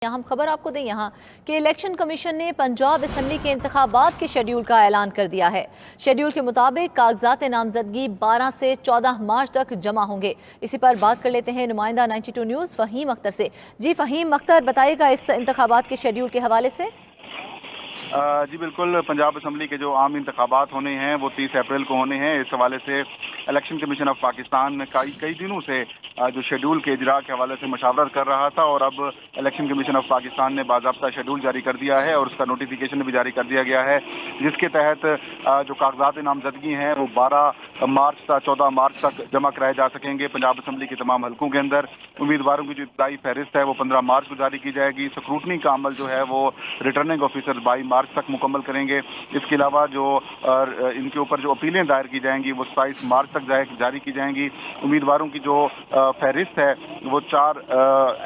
हम खबर आपको दें यहाँ कि इलेक्शन कमीशन ने पंजाब असम्बली के इंतखाबात के शेड्यूल का ऐलान कर दिया है। शेड्यूल के मुताबिक कागजात नामजदगी 12 से 14 मार्च तक जमा होंगे। इसी पर बात कर लेते हैं नुमाइंदा 92 न्यूज़ फ़हीम अख्तर से। जी फ़हीम अख्तर, बताइएगा इस इंतखाबात के शेड्यूल के हवाले से। जी बिल्कुल, पंजाब असम्बली के जो आम इंतखाबात होने हैं वो 30 अप्रैल को होने हैं। इस हवाले से इलेक्शन कमीशन ऑफ पाकिस्तान में कई दिनों से जो शेड्यूल के इजरा के हवाले से मशावरत कर रहा था और अब इलेक्शन कमीशन ऑफ पाकिस्तान ने बाज़ाब्ता शेड्यूल जारी कर दिया है और उसका नोटिफिकेशन भी जारी कर दिया गया है, जिसके तहत जो कागजात नामजदगी हैं वो 12 मार्च से 14 मार्च तक जमा कराए जा सकेंगे। पंजाब असम्बली के तमाम हलकों के अंदर उम्मीदवारों की जो इब्तदाई फहरिस्त है वो 15 मार्च को जारी की जाएगी। स्क्रूटनी का अमल जो है वो रिटर्निंग ऑफिसर 22 मार्च तक मुकम्मल करेंगे। इसके अलावा जो इनके ऊपर जो अपीलें दायर की जाएंगी वो 27 मार्च तक जारी की जाएंगी। उम्मीदवारों की जो फहरिस्त है वो 4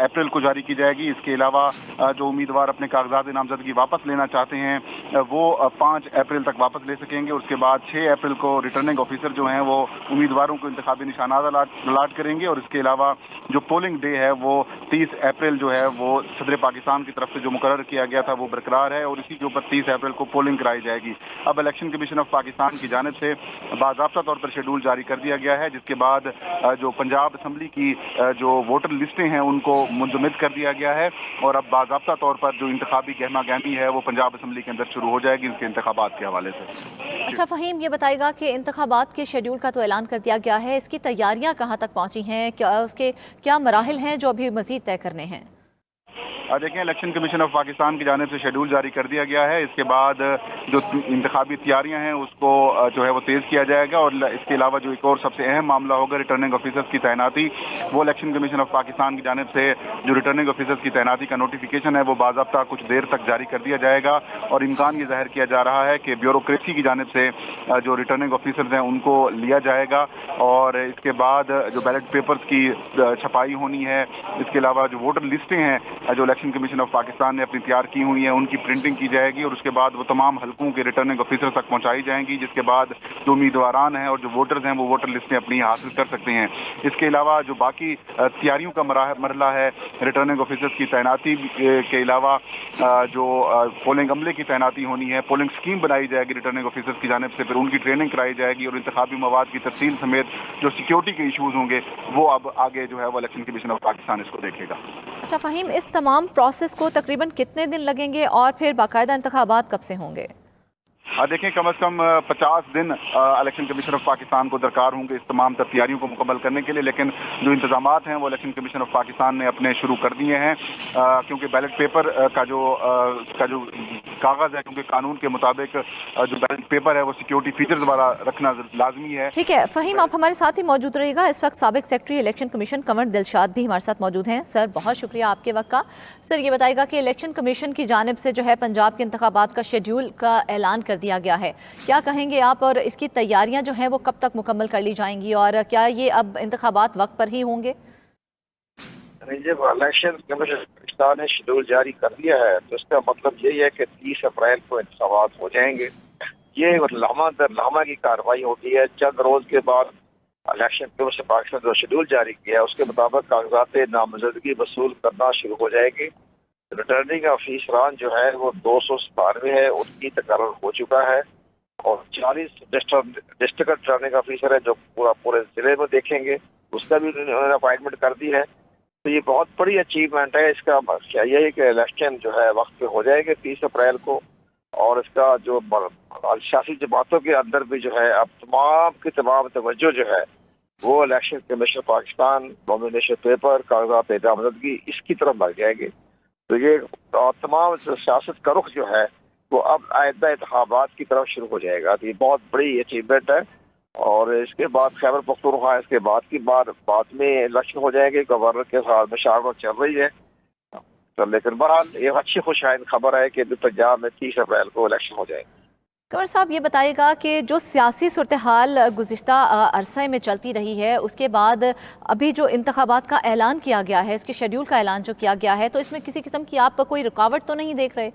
अप्रैल को जारी की जाएगी। इसके अलावा जो उम्मीदवार अपने कागजात नामजदगी वापस लेना चाहते हैं वो 5 अप्रैल तक वापस ले सकेंगे। उसके बाद 6 अप्रैल को रिटर्निंग ऑफिसर जो हैं वो उम्मीदवारों को इंतखाबी निशानात अलाट करेंगे और इसके अलावा जो पोलिंग डे है वो 30 अप्रैल जो है वो सदर पाकिस्तान की तरफ से जो मुकर्रर किया गया था वो बरकरार है और इसी के ऊपर 30 अप्रैल को पोलिंग कराई जाएगी। अब इलेक्शन कमीशन ऑफ पाकिस्तान की जानिब से बाज़ाब्ता तौर पर शेड्यूल जारी कर दिया गया है, जिसके बाद जो पंजाब असम्बली की जो वोटर लिस्टें हैं उनको मुंजमद कर दिया गया है और अब बाज़ाब्ता तौर पर जो इंतखाबी गहमा गहमी है वो पंजाब असम्बली के अंदर शुरू हो जाएगी इनके इंतखाबात के हवाले से। अच्छा फ़हीम, ये बताएगा कि इंतखाबात के शेड्यूल का तो ऐलान कर दिया गया है, इसकी तैयारियां कहाँ तक पहुँची हैं, उसके क्या मराहिल हैं जो अभी मज़ीद तय करने हैं? देखें, इलेक्शन कमीशन ऑफ पाकिस्तान की जानिब से शेड्यूल जारी कर दिया गया है। इसके बाद जो इंतखाबी तैयारियां हैं उसको जो है वो तेज़ किया जाएगा और इसके अलावा जो एक और सबसे अहम मामला होगा रिटर्निंग ऑफिसर्स की तैनाती, वो इलेक्शन कमीशन ऑफ पाकिस्तान की जानिब से जो रिटर्निंग ऑफिसर्स की तैनाती का नोटिफिकेशन है वो बाज़ाब्ता कुछ देर तक जारी कर दिया जाएगा और इम्कान ये ज़ाहिर किया जा रहा है कि ब्यूरोक्रेसी की जानिब से जो रिटर्निंग ऑफिसर्स हैं उनको लिया जाएगा और इसके बाद जो बैलेट पेपर्स की छपाई होनी है, इसके अलावा जो वोटर लिस्टें हैं जो इलेक्शन कमीशन ऑफ पाकिस्तान ने अपनी तैयार की हुई है उनकी प्रिंटिंग की जाएगी और उसके बाद वो तमाम हलकों के रिटर्निंग ऑफिसर तक पहुंचाई जाएंगी, जिसके बाद जो उम्मीदवारान हैं और जो वोटर्स हैं वो वोटर लिस्टें अपनी हासिल कर सकते हैं। इसके अलावा जो बाकी तैयारियों का मरहला है, रिटर्निंग ऑफिसर्स की तैनाती के अलावा जो पोलिंग अमले की तैनाती होनी है, पोलिंग स्कीम बनाई जाएगी रिटर्निंग ऑफिसर्स की जानिब से, फिर उनकी ट्रेनिंग कराई जाएगी और इंतखाबी मवाद की तफसील समेत जो सिक्योरिटी के इशूज़ होंगे वो अब आगे जो है वो इलेक्शन कमीशन ऑफ पाकिस्तान इसको देखेगा। अच्छा फ़हीम, इस तमाम प्रोसेस को तकरीबन कितने दिन लगेंगे और फिर बाकायदा इंतखाबात कब से होंगे? देखें, कम अज़ कम 50 दिन इलेक्शन कमीशन ऑफ पाकिस्तान को दरकार होंगे इस तमाम तैयारियों को मुकम्मल करने के लिए, लेकिन जो इंतजामात हैं वो इलेक्शन कमीशन ऑफ पाकिस्तान ने अपने शुरू कर दिए हैं क्योंकि बैलेट पेपर का जो कागज़ है, क्योंकि कानून के मुताबिक जो बैलेट पेपर है वो सिक्योरिटी फीचर्स वाला रखना लाजमी है। ठीक है फ़हीम, आप हमारे साथ ही मौजूद रहिएगा। इस वक्त साबिक secretary election commission Kanwar Dilshad भी हमारे साथ मौजूद हैं। सर, बहुत शुक्रिया आपके वक्त का। सर, ये बताइएगा कि इलेक्शन कमीशन की जानिब से जो है पंजाब के इंतखाबात का शेड्यूल का ऐलान कर दिया गया है, क्या कहेंगे आप और इसकी तैयारियां जो हैं वो कब तक मुकम्मल कर ली जाएंगी और क्या ये अब इंतखाबात वक्त पर ही होंगे? जब इलेक्शन कमीशन पाकिस्तान ने शेड्यूल जारी कर दिया है तो इसका मतलब यही है कि 30 अप्रैल को इंतखाबात हो जाएंगे। ये लामा दर लामा की कार्रवाई होती है। चंद रोज के बाद इलेक्शन कमीशन पाकिस्तान जो शेड्यूल जारी किया है उसके मुताबिक कागजात नामजदगी वसूल करना शुरू हो जाएगी। रिटर्निंग ऑफिसरान जो है वो 297 है, उनकी तकर्रर हो चुका है और 40 डिस्ट्रिक्ट रिटर्निंग ऑफिसर है जो पूरे जिले में देखेंगे, उसका भी उन्होंने अपॉइंटमेंट कर दी है। तो ये बहुत बड़ी अचीवमेंट है। इसका यही है कि इलेक्शन जो है वक्त पे हो जाएंगे 30 अप्रैल को और इसका जो सियासी जमातों के अंदर भी जो है अब तमाम की तमाम तवज्जो जो है वो election commission Pakistan, nomination paper, कागजात नामजदगी इसकी तरफ लग जाएंगे। तो ये तमाम सियासत का रुख जो है वो अब आइंदा इंतखाबात की तरफ शुरू हो जाएगा। तो ये बहुत बड़ी अचीवमेंट है और इसके बाद खैबर पख्तूनख्वा इसके बाद में इलेक्शन हो जाएंगे। गवर्नर के साथ मशावरत चल रही है तो लेकिन बहरहाल ये अच्छी खुशहाल खबर है कि पंजाब में 30 अप्रैल को इलेक्शन हो जाएंगे। कंवर साहब, ये बताइएगा कि जो सियासी सूरत हाल गुज़िश्ता अरसे में चलती रही है उसके बाद अभी जो इंतखाबात का ऐलान किया गया है, इसके शेड्यूल का ऐलान जो किया गया है, तो इसमें किसी किस्म की आप कोई रुकावट तो नहीं देख रहे?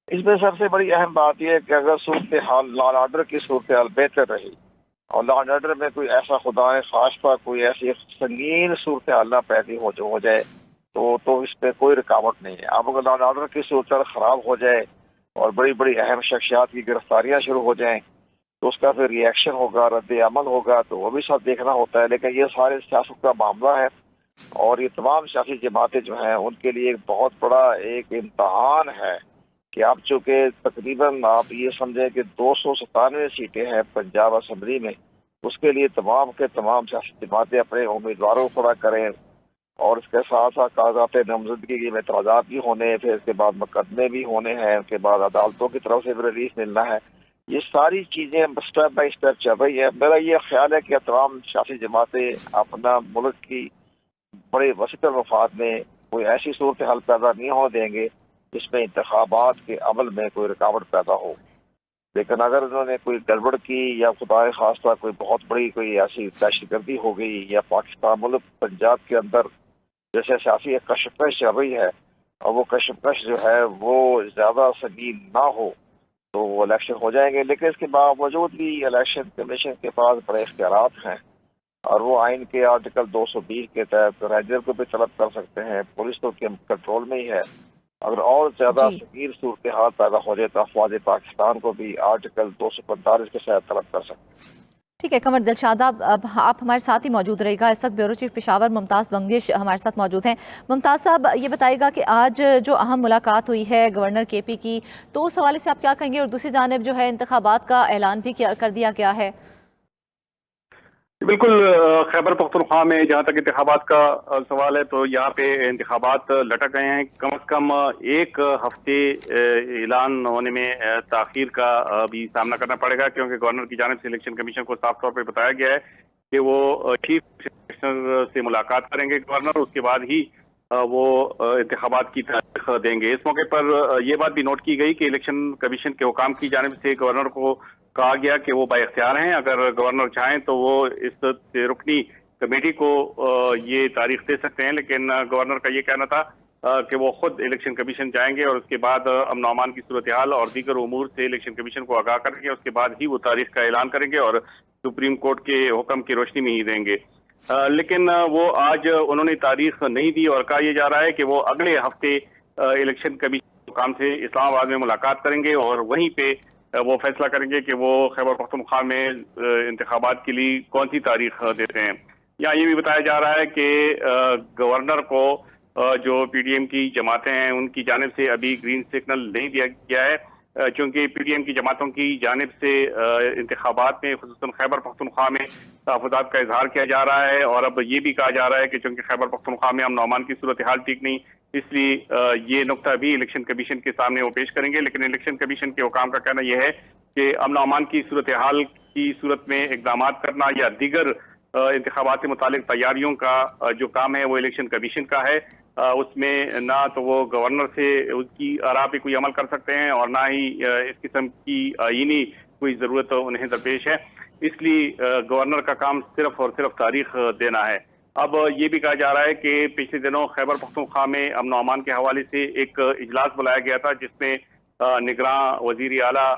इसमें सबसे बड़ी अहम बात यह है कि अगर सूरत हाल लॉ एंड ऑर्डर की सूरत हाल बेहतर रही और लॉ एंड ऑर्डर में कोई ऐसा खुदा खास पर कोई ऐसी संगीन सूरत हाल ना पैदा हो जाए तो इस पे कोई रुकावट नहीं है। अब अगर लॉ एंड ऑर्डर की सूरत खराब हो जाए और बड़ी बड़ी अहम शख्सियात की गिरफ्तारियां शुरू हो जाएं तो उसका फिर रिएक्शन होगा, रद्द अमल होगा, तो वो भी सब देखना होता है। लेकिन ये सारे सियासत का मामला है और ये तमाम सियासी जमातें जो हैं उनके लिए एक बहुत बड़ा एक इम्तहान है कि आप चूँकि तकरीबन आप ये समझें कि 297 सीटें हैं पंजाब असम्बली में, उसके लिए तमाम के तमाम सियासी जमातें अपने उम्मीदवारों को खड़ा करें और इसके साथ साथ कागजात नामजदगी में तराजात भी होने, फिर इसके बाद मुकदमे भी होने हैं, उसके बाद अदालतों की तरफ से भी रिलीफ मिलना है। ये सारी चीज़ें स्टेप बाई स्टेप चल रही है। मेरा ये ख्याल है कि तमाम सियासी जमातें अपना मुल्क की बड़े वसीतर मफाद में कोई ऐसी सूरत हाल पैदा नहीं हो देंगे जिसमें इंतखाबात के अमल में कोई रुकावट पैदा हो। लेकिन अगर उन्होंने कोई गड़बड़ की या खुदा खास्ता कोई बहुत बड़ी कोई ऐसी दहशतगर्दी हो गई या पाकिस्तान मुल्क पंजाब के अंदर जैसे सियासी एक कशमकश चल रही है और वो कशमकश जो है वो ज़्यादा संगीन ना हो तो वो इलेक्शन हो जाएंगे। लेकिन इसके बावजूद भी इलेक्शन कमीशन के पास बड़े इख्तियारात हैं और वो आइन के आर्टिकल 220 के तहत रैंजर को भी तलब कर सकते हैं, पुलिस तो के कंट्रोल में ही है। अगर और ज्यादा संगीन सूरत हाल पैदा हो जाए तो अफवाज पाकिस्तान को भी आर्टिकल 245 के तहत तलब कर सकते हैं। ठीक है कमर दिलशाद, अब आप हमारे साथ ही मौजूद रहेगा। इस वक्त ब्यूरो चीफ पेशावर मुमताज़ बंगिश हमारे साथ मौजूद हैं। मुमताज़ साहब, ये बताइएगा कि आज जो अहम मुलाकात हुई है गवर्नर केपी की, तो उस हवाले से आप क्या कहेंगे? और दूसरी जानिब जो है इंतखाबात का ऐलान भी कर दिया गया है। बिल्कुल, खैबर पख्तूनख्वा में जहाँ तक इंतखाबात का सवाल है तो यहाँ पे इंतखाबात लटक गए हैं। कम से कम एक हफ्ते ऐलान होने में ताखीर का भी सामना करना पड़ेगा, क्योंकि गवर्नर की जानिब से इलेक्शन कमीशन को साफ तौर पे बताया गया है कि वो चीफ कमिश्नर से मुलाकात करेंगे गवर्नर, उसके बाद ही वो इंतखाबात की तारीख देंगे। इस मौके पर यह बात भी नोट की गई कि इलेक्शन कमीशन के हुकाम की जानिब से गवर्नर को कहा गया कि वो बाइख्तियार हैं, अगर गवर्नर चाहें तो वो इस रुकनी कमेटी को ये तारीख दे सकते हैं। लेकिन गवर्नर का ये कहना था कि वो खुद इलेक्शन कमीशन जाएंगे और उसके बाद अमन और अमान की सूरत हाल और दीगर उमूर से इलेक्शन कमीशन को आगाह करेंगे, उसके बाद ही वो तारीख का ऐलान करेंगे और सुप्रीम कोर्ट के हुक्म की रोशनी में ही देंगे। लेकिन वो आज उन्होंने तारीख नहीं दी और कहा यह जा रहा है कि वो अगले हफ्ते इलेक्शन कमीशन हुकाम से इस्लामाबाद में मुलाकात करेंगे और वहीं पे वो फैसला करेंगे कि वो खैबर पख्तूनख्वा में इंतखाबात के लिए कौन सी तारीख देते हैं। यहाँ ये भी बताया जा रहा है कि गवर्नर को जो पीडीएम की जमातें हैं उनकी जानिब से अभी ग्रीन सिग्नल नहीं दिया गया है, क्योंकि पीडीएम की जमातों की जानिब से इंतखाबात में खुसूसन खैबर पख्तूनख्वा में तहफ़्फ़ुज़ात का इजहार किया जा रहा है। और अब ये भी कहा जा रहा है कि चूंकि खैबर पख्तूनख्वा में अमन और अमान की सूरत हाल ठीक नहीं, इसलिए ये नुक्ता भी इलेक्शन कमीशन के सामने वो पेश करेंगे। लेकिन इलेक्शन कमीशन के हुकाम का कहना यह है कि अमन और अमान की सूरत हाल की सूरत में इक़दाम करना या दीगर इंतखाबात से मुतालिक तैयारियों का जो काम है वो इलेक्शन कमीशन का है। उसमें ना तो वो गवर्नर से उसकी आरा पे कोई अमल कर सकते हैं और ना ही इस किस्म की आईनी कोई ज़रूरत उन्हें दरपेश है। इसलिए गवर्नर का काम सिर्फ और सिर्फ तारीख देना है। अब ये भी कहा जा रहा है कि पिछले दिनों खैबर पख्तूनख्वा में अमन और अमान के हवाले से एक इजलास बुलाया गया था, जिसमें निगरान वजीर आला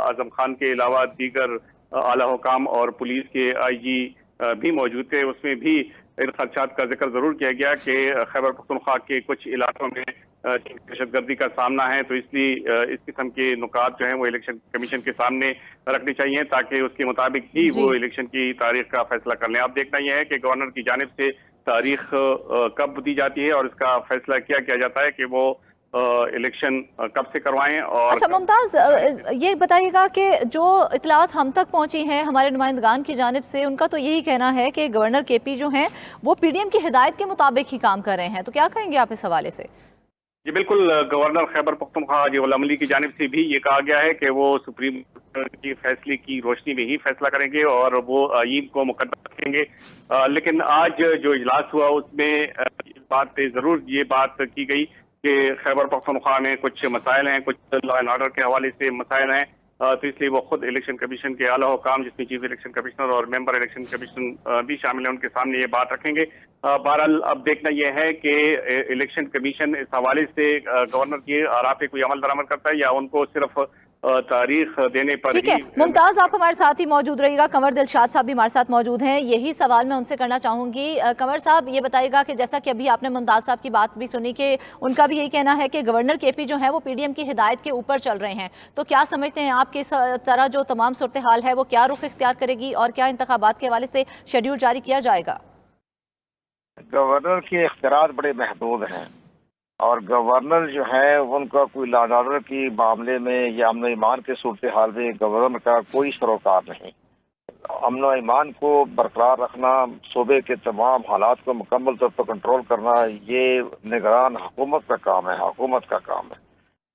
आजम खान के अलावा दीगर आला हुकाम और पुलिस के आईजी भी मौजूद थे। उसमें भी इन खदशात का जिक्र जरूर किया गया कि खैबर पख्तूनख्वा के कुछ इलाकों में दहशतगर्दी का सामना है, तो इसलिए इस किस्म के नुकात जो हैं वो इलेक्शन कमीशन के सामने रखने चाहिए ताकि उसके मुताबिक ही वो इलेक्शन की तारीख का फैसला कर लें। अब देखना यह है कि गवर्नर की जानिब से तारीख कब दी जाती है और इसका फैसला क्या किया जाता है कि वो इलेक्शन कब से करवाएं। और अच्छा मुमताज़, ये बताइएगा कि जो इतलात हम तक पहुंची हैं हमारे नुमाइंदगान की जानिब से, उनका तो यही कहना है कि गवर्नर केपी जो हैं वो पीडीएम की हिदायत के मुताबिक ही काम कर रहे हैं, तो क्या कहेंगे आप इस हवाले से? जी बिल्कुल, गवर्नर खैबर पख्तूनख्वा हाजी उल अमली की जानिब से भी ये कहा गया है कि वो सुप्रीम कोर्ट के फैसले की रोशनी में ही फैसला करेंगे और वो आईन को मुकद्दम रखेंगे। लेकिन आज जो इजलास हुआ उसमें इस बात जरूर ये बात की गई कि खैबर पख्तूनख्वा में कुछ मसाइल हैं, कुछ लॉ एंड ऑर्डर के हवाले से मसाइल हैं, तो इसलिए वो खुद इलेक्शन कमीशन के आला हुकाम जिसमें चीफ इलेक्शन कमिश्नर और मेंबर इलेक्शन कमीशन भी शामिल हैं उनके सामने ये बात रखेंगे बहरहाल अब देखना यह है कि इलेक्शन कमीशन इस हवाले से गवर्नर के आराफ पे कोई अमल दरामद करता है या उनको सिर्फ तारीख देने पर ठीक है। मुमताज, आप हमारे साथ ही मौजूद रहिएगा। कंवर दिलशाद साहब भी हमारे साथ मौजूद हैं। यही सवाल मैं उनसे करना चाहूंगी। कंवर साहब, ये बताइएगा कि जैसा कि अभी आपने मुमताज साहब की बात भी सुनी कि उनका भी यही कहना है कि गवर्नर केपी जो है वो पीडीएम की हिदायत के ऊपर चल रहे हैं, तो क्या समझते हैं आप कि इस तरह जो तमाम सूरत हाल है वो क्या रुख इख्तियार करेगी और क्या इंतखाबात के हवाले से शेड्यूल जारी किया जाएगा? गवर्नर के इख्तियार बड़े महदूद हैं और गवर्नर जो है उनका कोई लॉ एंड ऑर्डर की मामले में या अमन ईमान के सूरत हाल में गवर्नर का कोई सरोकार नहीं। अमन ईमान को बरकरार रखना, सूबे के तमाम हालात को मुकम्मल तौर पर कंट्रोल करना, ये निगरान हुकूमत का काम है, हुकूमत का काम है।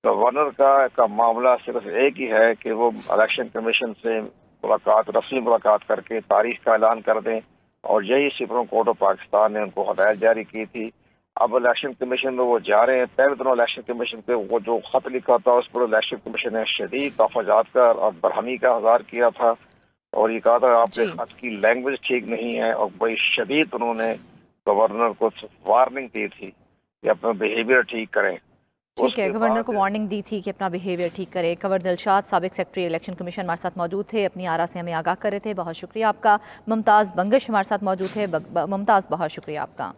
गवर्नर का मामला सिर्फ एक ही है कि वो इलेक्शन कमीशन से मुलाकात, रस्मी मुलाकात करके तारीख का ऐलान कर दें, और यही सुप्रीम कोर्ट ऑफ पाकिस्तान ने उनको हदायत जारी की थी। अब इलेक्शन कमीशन में वो जा रहे हैं। पहले दिनों इलेक्शन कमीशन पे वो जो खत लिखा था उस पर इलेक्शन कमीशन ने शदीद तफाजात का और बरहमी का इज़हार किया था और ये कहा था आपके खत की लैंग्वेज ठीक नहीं है, और बड़ी शदीद उन्होंने गवर्नर को वार्निंग दी थी कि अपना बिहेवियर ठीक करें। ठीक है, गवर्नर को वार्निंग दी थी कि अपना बिहेवियर ठीक करे। कंवर दिलशाद साबिक सेक्रेटरी इलेक्शन कमीशन हमारे साथ मौजूद थे, अपनी आरा से हमें आगाह कर रहे थे। बहुत शुक्रिया आपका। मुमताज़ बंगश हमारे साथ मौजूद थे। मुमताज़, बहुत शुक्रिया आपका।